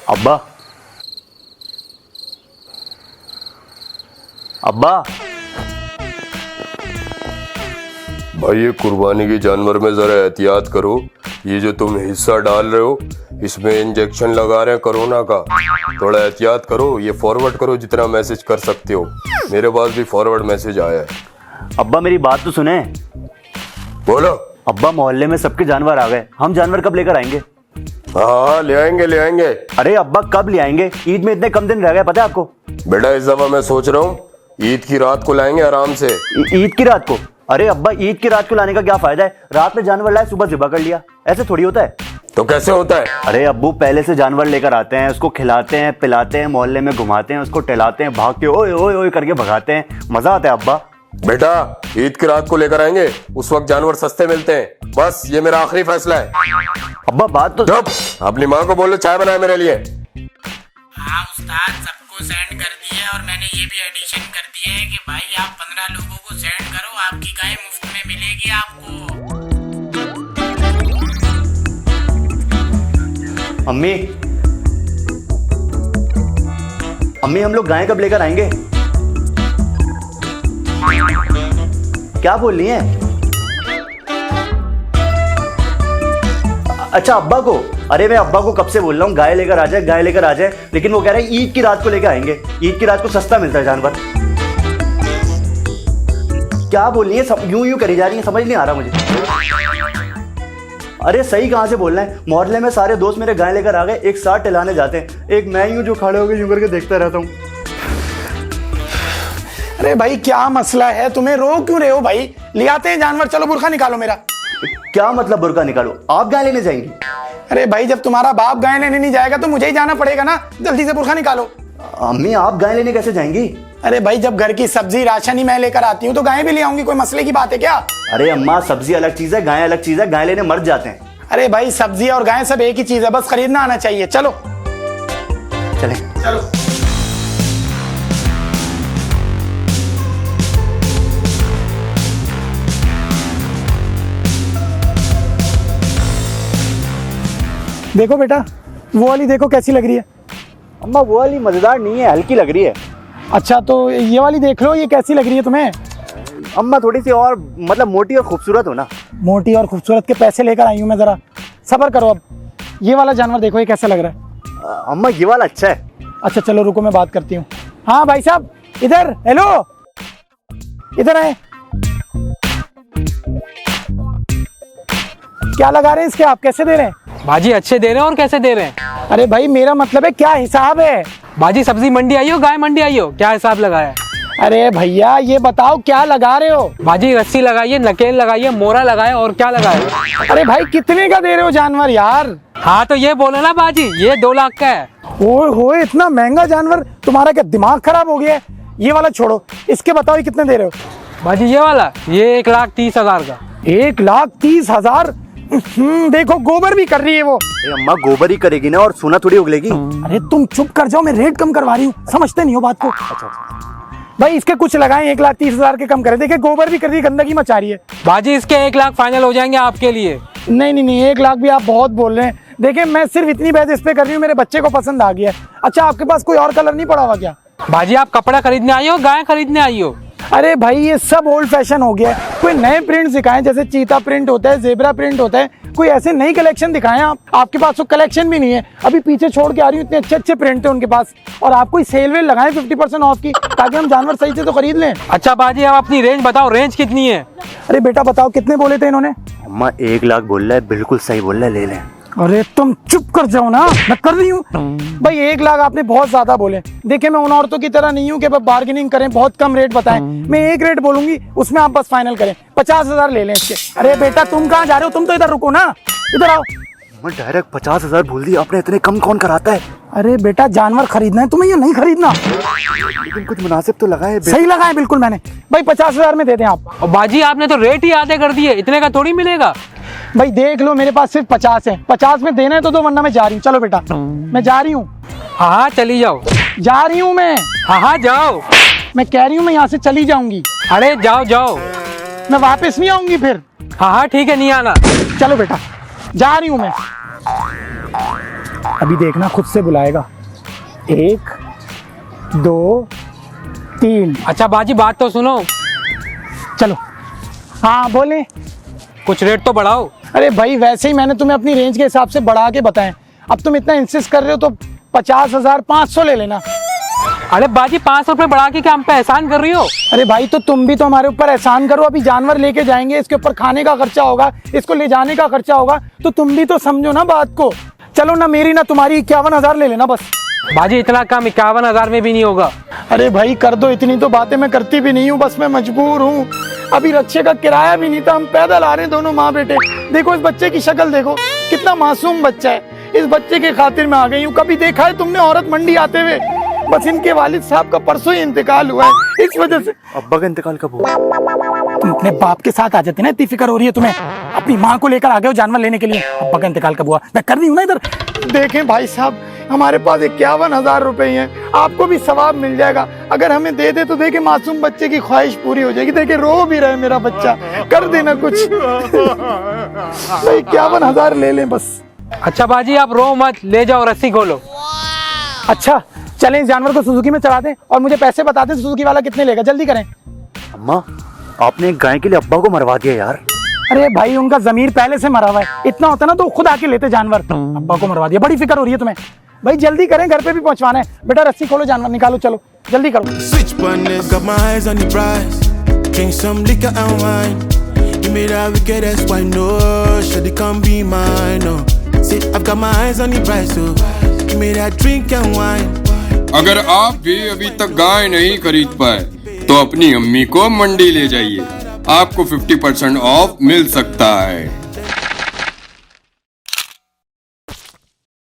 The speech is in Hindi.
अब्बा, अब्बा। भाई ये कुर्बानी के जानवर में जरा एहतियात करो। ये जो तुम हिस्सा डाल रहे हो इसमें इंजेक्शन लगा रहे हैं कोरोना का, थोड़ा एहतियात करो। ये फॉरवर्ड करो जितना मैसेज कर सकते हो, मेरे पास भी फॉरवर्ड मैसेज आया है। अब्बा मेरी बात तो सुने। बोलो। अब्बा मोहल्ले में सबके जानवर आ गए, हम जानवर कब लेकर आएंगे? हाँ ले आएंगे ले आएंगे। अरे अब्बा कब ले आएंगे? ईद में इतने कम दिन रह गए, पता है आपको? बेटा इस दफा मैं सोच रहा हूँ ईद की रात को लाएंगे आराम से। ईद की रात को? अरे अब्बा ईद की रात को लाने का क्या फायदा है? रात में जानवर लाए, सुबह ज़िबा कर लिया, ऐसे थोड़ी होता है। तो कैसे होता है? अरे अब्बू पहले से जानवर लेकर आते हैं, उसको खिलाते हैं पिलाते हैं, मोहल्ले में घुमाते हैं, उसको टहलाते हैं, भाग के ओए ओए ओए करके भगाते हैं, मजा आता है अब्बा। बेटा ईद की रात को लेकर आएंगे, उस वक्त जानवर सस्ते मिलते हैं। बस ये मेरा आखिरी फैसला है। अब्बा बात तो चुप। अपनी माँ को बोलो चाय बनाए मेरे लिए। हाँ उस्ताद, सबको सेंड कर दिया और मैंने ये भी एडिशन कर दिया है कि भाई आप 15 लोगों को सेंड करो, आपकी गाय मुफ्त में मिलेगी आपको। अम्मी, अम्मी हम लोग गाय कब लेकर आएंगे? क्या बोल रही हैं? अच्छा अब्बा को? अरे मैं अब्बा को कब से बोल रहा हूँ गाय लेकर आ जाए, गाय लेकर आ जाए, लेकिन वो कह रहे हैं ईद की रात को लेकर आएंगे। ईद की रात को सस्ता मिलता है जानवर। क्या बोल रही है? सब यूं यूं करी जा रही है, समझ नहीं आ रहा मुझे। अरे सही कहाँ से बोलना है? मोहल्ले में सारे दोस्त मेरे गाय लेकर आ गए, एक साथ टहलाने जाते हैं, एक मैं यूं जो खड़े होकर यूं करके देखता रहता हूँ। अरे भाई क्या मसला है, तुम्हें रो क्यों रहे हो भाई? ले आते हैं जानवर, चलो बुर्खा निकालो मेरा। क्या मतलब बुर्का निकालो? आप गाय लेने जाएंगी? अरे भाई जब तुम्हारा बाप गाय लेने नहीं जाएगा तो मुझे ही जाना पड़ेगा ना, जल्दी से बुर्खा निकालो। अम्मी आप गाय लेने कैसे जाएंगी? अरे भाई जब घर की सब्जी राशन ही मैं लेकर आती हूँ तो गाय भी ले आऊंगी, कोई मसले की बात है क्या? अरे अम्मा सब्जी अलग चीज है, गाय अलग चीज है, गाय लेने मर जाते हैं। अरे भाई सब्जी और गाय सब एक ही चीज है, बस खरीदना आना चाहिए। चलो चले चलो। देखो बेटा वो वाली देखो कैसी लग रही है। अम्मा वो वाली मजेदार नहीं है, हल्की लग रही है। अच्छा तो ये वाली देख लो, ये कैसी लग रही है तुम्हें? अम्मा थोड़ी सी और मतलब मोटी और खूबसूरत हो ना। मोटी और खूबसूरत के पैसे लेकर आई हूँ मैं, जरा सब्र करो। अब ये वाला जानवर देखो, ये कैसा लग रहा है? अम्मा ये वाला अच्छा है। अच्छा चलो रुको मैं बात करती हूँ। हाँ भाई साहब इधर, हेलो इधर आए। क्या लगा रहे हैं इसके, आप कैसे दे रहे हैं? बाजी अच्छे दे रहे हैं और कैसे दे रहे हैं? अरे भाई मेरा मतलब है क्या हिसाब है? बाजी सब्जी मंडी आई हो, गाय मंडी आई हो, क्या हिसाब लगाया है? अरे भैया ये बताओ क्या लगा रहे हो? बाजी रस्सी लगाइए, नकेल लगाइए, मोरा लगाए और क्या लगाए? अरे भाई कितने का दे रहे हो जानवर यार? हाँ तो ये बोले ना बाजी, ये 2 लाख का है। ओए इतना महंगा जानवर, तुम्हारा क्या दिमाग खराब हो गया है? ये वाला छोड़ो, इसके बताओ ये कितने दे रहे हो? बाजी ये वाला, ये 1,30,000 का। 1,30,000? देखो गोबर भी कर रही है वो। अम्मा गोबर ही करेगी ना, और सोना थोड़ी उगलेगी। अरे तुम चुप कर जाओ, मैं रेट कम करवा रही हूँ, समझते नहीं हो बात को। अच्छा भाई इसके कुछ लगाएं, 1,30,000 के कम करे। देखिए गोबर भी कर रही है, गंदगी मचा रही है। बाजी इसके 1 लाख फाइनल हो जाएंगे आपके लिए। नहीं 1 लाख भी आप बहुत बोल रहे हैं। देखिए मैं सिर्फ इतनी बहस इस पे कर रही हूँ, मेरे बच्चे को पसंद आ गया है। अच्छा आपके पास कोई और कलर नहीं पड़ा हुआ क्या? बाजी आप कपड़ा खरीदने आई हो, गाय खरीदने आई हो? अरे भाई ये सब ओल्ड फैशन हो गया है, कोई नए प्रिंट दिखाएं, जैसे चीता प्रिंट होता है, जेब्रा प्रिंट होता है, कोई ऐसे नई कलेक्शन दिखाएं आप। आपके पास तो कलेक्शन भी नहीं है, अभी पीछे छोड़ के आ रही हूँ, इतने अच्छे अच्छे प्रिंट है उनके पास। और आप कोई सेल वेल लगाएं 50% ऑफ की, ताकि हम जानवर सही से तो खरीद लें। अच्छा बाजी आप अपनी रेंज बताओ, रेंज कितनी है? अरे बेटा बताओ कितने बोले थे इन्होंने? अम्मा 1 लाख बोल रहा है, बिल्कुल सही बोल रहा है, ले लें। अरे तुम चुप कर जाओ ना, मैं कर रही हूँ। भाई 1 लाख आपने बहुत ज्यादा बोले। देखिए मैं उन औरतों की तरह नहीं हूँ कि बार्गेनिंग करें, बहुत कम रेट बताएं। मैं एक रेट बोलूंगी, उसमें आप बस फाइनल करें, 50,000 ले लें इसके। अरे बेटा तुम कहाँ जा रहे हो? तुम तो इधर रुको ना, इधर आओ। मैं डायरेक्ट 50,000 बोल दी आपने, इतने कम कौन कराता है? अरे बेटा जानवर खरीदना है तुम्हें या नहीं खरीदना? लेकिन कुछ मुनासिब तो लगाए। सही लगाए बिल्कुल मैंने। भाई 50,000 में दे दें आप। और बाजी आपने तो रेट ही आधे कर दिए, इतने का थोड़ी मिलेगा। भाई देख लो मेरे पास सिर्फ 50 है, 50 में देना है तो दो, वरना मैं जा रही हूँ। चलो बेटा मैं जा रही हूँ। हाँ चली जाओ। जा रही हूँ मैं। हाँ जाओ। मैं कह रही हूँ मैं यहाँ से चली जाऊंगी। अरे जाओ जाओ। मैं वापस नहीं आऊंगी फिर। हाँ हाँ ठीक है, नहीं आना। चलो बेटा, जा रही हूं मैं। अभी देखना खुद से बुलाएगा। 1 2 3। अच्छा बाजी बात तो सुनो। चलो। हाँ बोले। कुछ रेट तो बढ़ाओ। अरे भाई वैसे ही मैंने तुम्हें अपनी रेंज के हिसाब से बढ़ा के बताएं। अब तुम इतना इंसिस्ट कर रहे हो तो 50,500 ले लेना। अरे बाजी 500 रुपए बढ़ा के क्या हम पे एहसान कर रही हो? अरे भाई तो तुम भी तो हमारे ऊपर एहसान करो। अभी जानवर लेके जाएंगे, इसके ऊपर खाने का खर्चा होगा, इसको ले जाने का खर्चा होगा, तो तुम भी तो समझो ना बात को। चलो ना मेरी ना तुम्हारी 51,000 ले लेना बस। बाजी इतना कम 51,000 में भी नहीं होगा। अरे भाई कर दो, इतनी तो बातें मैं करती भी नहीं हूँ, बस मैं मजबूर हूँ। अभी रक्षे का किराया भी नहीं था, हम पैदल आ रहे हैं दोनों माँ बेटे। देखो इस बच्चे की शक्ल देखो, कितना मासूम बच्चा है। इस बच्चे के खातिर मैं आ गई हूँ। कभी देखा है तुमने औरत मंडी आते हुए? बस इनके वालिद साहब का परसों ही इंतकाल हुआ है, इस वजह से। अब्बा का इंतकाल कब हुआ? तुम अपने बाप के साथ आ जाते ना, इतनी फिक्र हो रही है तुम्हें। अपनी माँ को लेकर आ गए हो जानवर लेने के लिए। अब्बा का इंतकाल कब हुआ? मैं कर रही हूँ ना इधर। देखें भाई साहब, हमारे पास 51,000 रुपए हैं, आपको भी सवाब मिल जाएगा। अगर हमें दे दे तो देखे मासूम बच्चे की ख्वाहिश पूरी हो जाएगी। देखे रो भी रहे मेरा बच्चा, कर देना कुछ। 51,000 ले लें बस। अच्छा बाजी आप रो मत, ले जाओ रस्सी खोलो। अच्छा चलें, इस जानवर को सुजुकी में चढ़ा दें और मुझे पैसे बता दें सुजुकी वाला कितने लेगा, जल्दी करें। अम्मा आपने एक गाय के लिए अब्बा को मरवा दिया यार। अरे भाई उनका जमीर पहले से मरा हुआ है, इतना होता ना तो खुद आके लेते जानवर। अब्बा को मरवा दिया, बड़ी फिक्र हो रही है तुम्हें। भाई जल्दी करें, घर पे भी पहुंचवाना है। बेटा रस्सी खोलो, जानवर निकालो, चलो जल्दी करो। Switch on this, got my eyes on the prize. Drink some liquor and wine. Give me that wicked ass wine, no. Should it come be mine, no. See, I've got my eyes on the prize, so give me that drink and wine. अगर आप भी अभी तक गाय नहीं खरीद पाए तो अपनी अम्मी को मंडी ले जाइए, आपको 50% ऑफ मिल सकता है।